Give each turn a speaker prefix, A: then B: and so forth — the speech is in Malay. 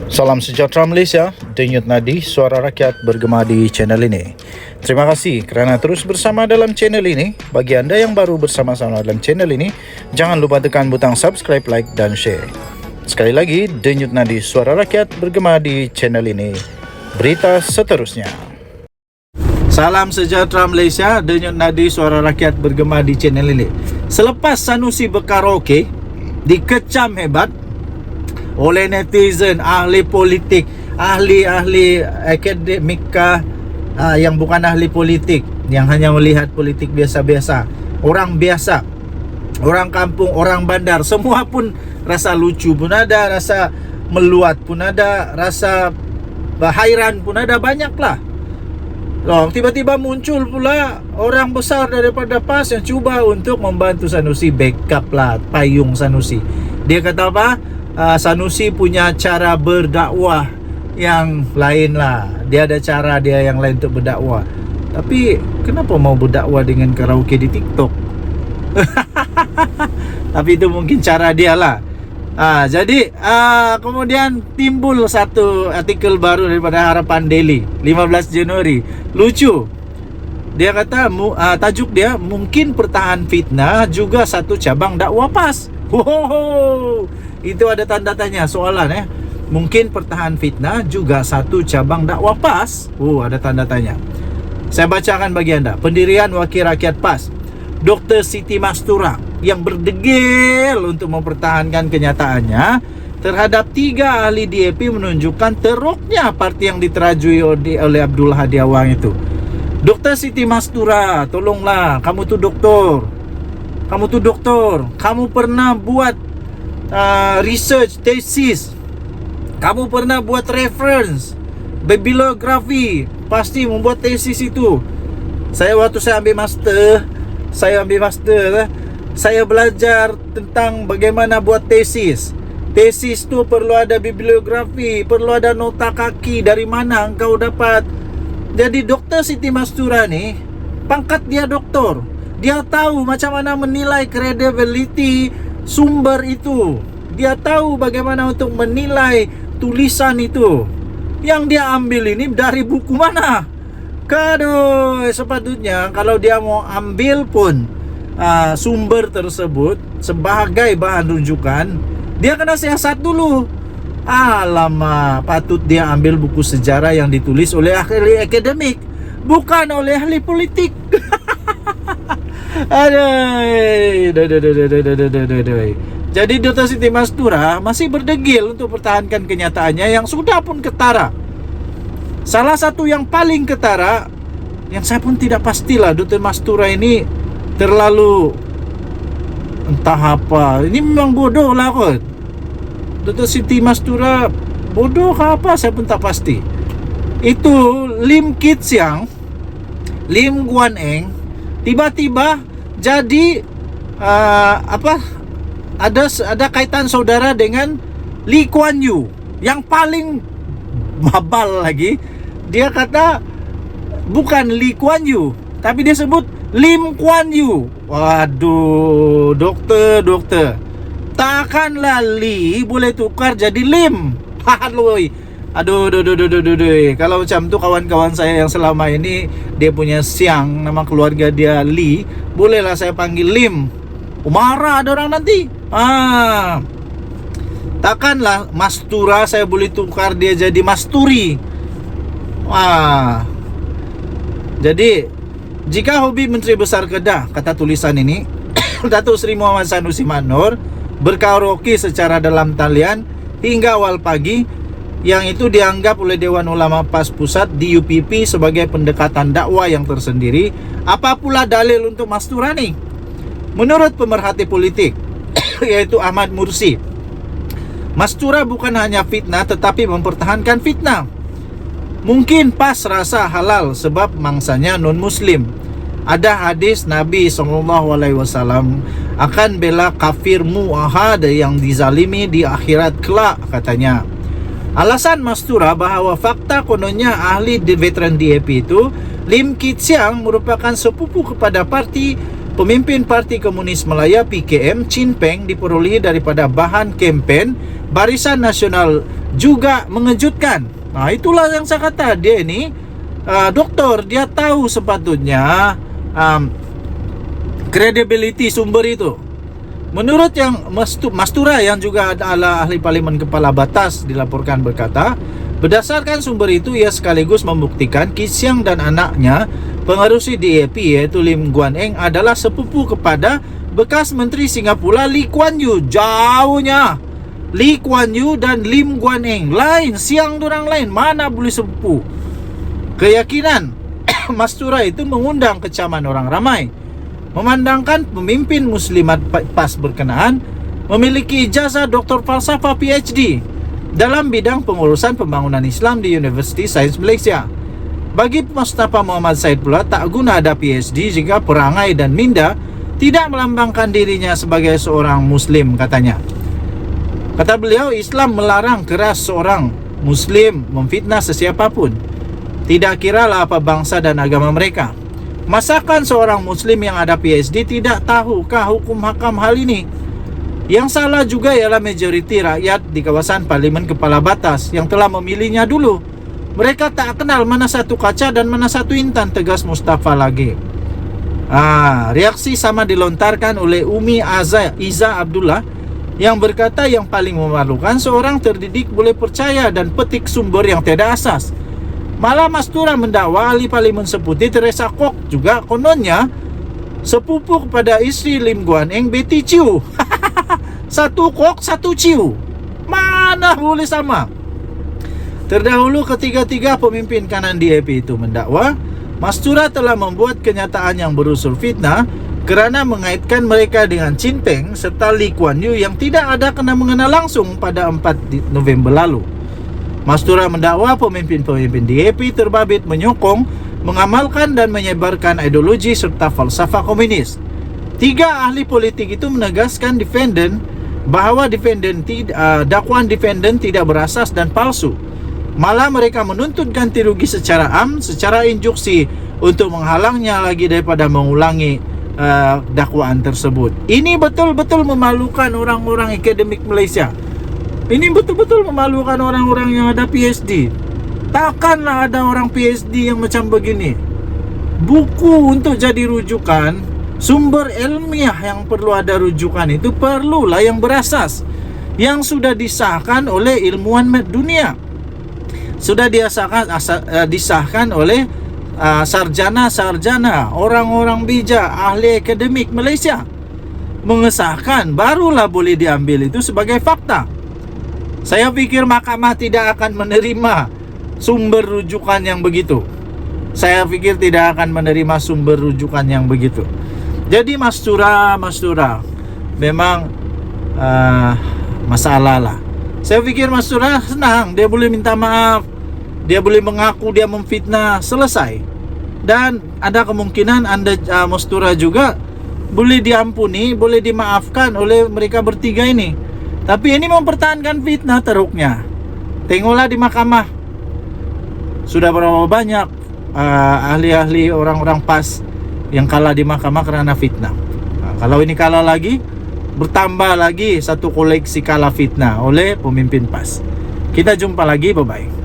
A: Salam sejahtera Malaysia, denyut nadi suara rakyat bergema di channel ini. Terima kasih kerana terus bersama dalam channel ini. Bagi anda yang baru bersama-sama dalam channel ini, jangan lupa tekan butang subscribe, like dan share. Sekali lagi, denyut nadi suara rakyat bergema di channel ini. Berita seterusnya. Salam sejahtera Malaysia, denyut nadi suara rakyat bergema di channel ini. Selepas Sanusi berkaraoke dikecam hebat oleh netizen, ahli politik, ahli akademika yang bukan ahli politik, yang hanya melihat politik biasa-biasa, orang biasa, orang kampung, orang bandar, semua pun rasa lucu pun ada, rasa meluat pun ada, rasa hairan pun ada, banyaklah. Tiba-tiba muncul pula orang besar daripada PAS yang cuba untuk membantu Sanusi, backup lah payung Sanusi. Dia kata apa? Sanusi punya cara berdakwah yang lain lah. Dia ada cara dia yang lain untuk berdakwah. Tapi kenapa mau berdakwah dengan karaoke di TikTok? Tapi itu mungkin cara dia lah. Jadi kemudian timbul satu artikel baru daripada Harapan Daily 15 Januari. Lucu. Dia kata tajuk dia, mungkin pertahan fitnah juga satu cabang dakwah PAS. Itu ada tanda tanya, soalan mungkin pertahan fitnah juga satu cabang dakwah PAS. Ada tanda tanya. Saya bacakan bagi anda. Pendirian Wakil Rakyat PAS, Dr. Siti Mastura, yang berdegil untuk mempertahankan kenyataannya terhadap 3 ahli DAP menunjukkan teruknya parti yang diterajui oleh Abdul Hadi Awang itu. Dr. Siti Mastura, tolonglah, kamu tuh doktor. Kamu pernah buat research, tesis. Kamu pernah buat reference, bibliografi. Pasti membuat tesis itu. Waktu saya ambil master, saya belajar tentang bagaimana buat tesis. Tesis tu perlu ada bibliografi, perlu ada nota kaki, dari mana engkau dapat. Jadi Dr. Siti Mastura ni, pangkat dia doktor. Dia tahu macam mana menilai credibility sumber itu. Dia tahu bagaimana untuk menilai tulisan itu. Yang dia ambil ini dari buku mana? Sepatutnya kalau dia mau ambil pun sumber tersebut sebagai bahan rujukan, dia kena siasat dulu. Alamak, patut dia ambil buku sejarah yang ditulis oleh ahli akademik, bukan oleh ahli politik. Jadi Dr. Siti Mastura masih berdegil untuk pertahankan kenyataannya yang sudah pun ketara. Salah satu yang paling ketara, yang saya pun tidak pastilah, Dr. Mastura ini terlalu entah apa. Ini memang bodoh lah kot. Dr. Siti Mastura bodoh ke apa, saya pun tak pasti. Itu Lim Kit Siang, Lim Guan Eng tiba-tiba jadi ada kaitan saudara dengan Lee Kuan Yew. Yang paling mabal lagi, dia kata bukan Lee Kuan Yew, tapi dia sebut Lim Kuan Yew. Waduh, dokter, takkanlah Lee boleh tukar jadi Lim. Aduh. Kalau macam tu kawan-kawan saya yang selama ini dia punya Siang, nama keluarga dia Lee, bolehlah saya panggil Lim. Marah ada orang nanti. Takkanlah Mastura saya boleh tukar dia jadi Masturi. Jadi jika hobi Menteri Besar Kedah, kata tulisan ini, Datuk Seri Muhammad Sanusi Maknur berkaraoke secara dalam talian hingga awal pagi, yang itu dianggap oleh Dewan Ulama PAS Pusat di UPP sebagai pendekatan dakwah yang tersendiri. Apa pula dalil untuk Mastura ni? Menurut pemerhati politik yaitu Ahmad Mursi, Mastura bukan hanya fitnah tetapi mempertahankan fitnah. Mungkin PAS rasa halal sebab mangsanya non-muslim. Ada hadis Nabi SAW akan bela kafir mu'ahad yang dizalimi di akhirat kelak, katanya. Alasan Mastura bahawa fakta kononnya ahli veteran DAP itu, Lim Kit Siang, merupakan sepupu kepada pemimpin Parti Komunis Malaya PKM, Chin Peng, diperolehi daripada bahan kempen Barisan Nasional juga mengejutkan. Nah, itulah yang saya kata, dia ini doktor, dia tahu sepatutnya credibility sumber itu. Menurut yang Mastura yang juga adalah ahli parlimen kepala batas dilaporkan berkata, berdasarkan sumber itu ia sekaligus membuktikan Kee Siang dan anaknya pengerusi DAP yaitu Lim Guan Eng adalah sepupu kepada bekas Menteri Singapura Lee Kuan Yew. Jauhnya Lee Kuan Yew dan Lim Guan Eng lain, Siang dorang lain, mana boleh sepupu. Keyakinan Mastura itu mengundang kecaman orang ramai, memandangkan pemimpin muslimat PAS berkenaan memiliki ijazah doktor falsafah PhD dalam bidang pengurusan pembangunan Islam di University Sains Malaysia. Bagi Mustafa Muhammad Said pula, tak guna ada PhD jika perangai dan minda tidak melambangkan dirinya sebagai seorang Muslim, katanya. Kata beliau, Islam melarang keras seorang Muslim memfitnah sesiapapun, tidak kiralah apa bangsa dan agama mereka. Masakan seorang Muslim yang ada PhD tidak tahukah hukum hakam hal ini? Yang salah juga ialah majoriti rakyat di kawasan parlimen kepala batas yang telah memilihnya dulu. Mereka tak kenal mana satu kaca dan mana satu intan, tegas Mustafa lagi. Reaksi sama dilontarkan oleh Umi Iza Abdullah yang berkata yang paling memalukan seorang terdidik boleh percaya dan petik sumber yang tidak asas. Malah Mastura mendakwa ahli parlimen Seputi Teresa Kok juga kononnya sepupu kepada isteri Lim Guan Eng, Betty Chew. Satu Kok, satu Chew. Mana boleh sama? Terdahulu ketiga-tiga pemimpin kanan DAP itu mendakwa Mastura telah membuat kenyataan yang berunsur fitnah kerana mengaitkan mereka dengan Chin Peng serta Lee Kuan Yew yang tidak ada kena-mengena langsung pada 4 November lalu. Mastura mendakwa pemimpin-pemimpin DAP terbabit menyokong, mengamalkan dan menyebarkan ideologi serta falsafah komunis. Tiga ahli politik itu menegaskan bahawa dakwaan defendant tidak berasas dan palsu. Malah mereka menuntut ganti rugi secara secara instruksi untuk menghalangnya lagi daripada mengulangi dakwaan tersebut. Ini betul-betul memalukan orang-orang akademik Malaysia. Ini betul-betul memalukan orang-orang yang ada PhD. Takkanlah ada orang PhD yang macam begini. Buku untuk jadi rujukan, sumber ilmiah yang perlu ada rujukan itu perlulah yang berasas, yang sudah disahkan oleh ilmuwan dunia, sudah disahkan oleh sarjana-sarjana, orang-orang bijak, ahli akademik Malaysia mengesahkan, barulah boleh diambil itu sebagai fakta. Saya pikir mahkamah tidak akan menerima sumber rujukan yang begitu. Saya pikir tidak akan menerima sumber rujukan yang begitu. Jadi Mastura memang masalah lah. Saya pikir Mastura senang, dia boleh minta maaf, dia boleh mengaku dia memfitnah, selesai. Dan ada kemungkinan Mastura juga boleh diampuni, boleh dimaafkan oleh mereka bertiga ini. Tapi ini mempertahankan fitnah teruknya. Tengoklah di mahkamah, sudah berapa banyak ahli-ahli orang-orang PAS yang kalah di mahkamah kerana fitnah. Kalau ini kalah lagi, bertambah lagi satu koleksi kalah fitnah oleh pemimpin PAS. Kita jumpa lagi, bye-bye.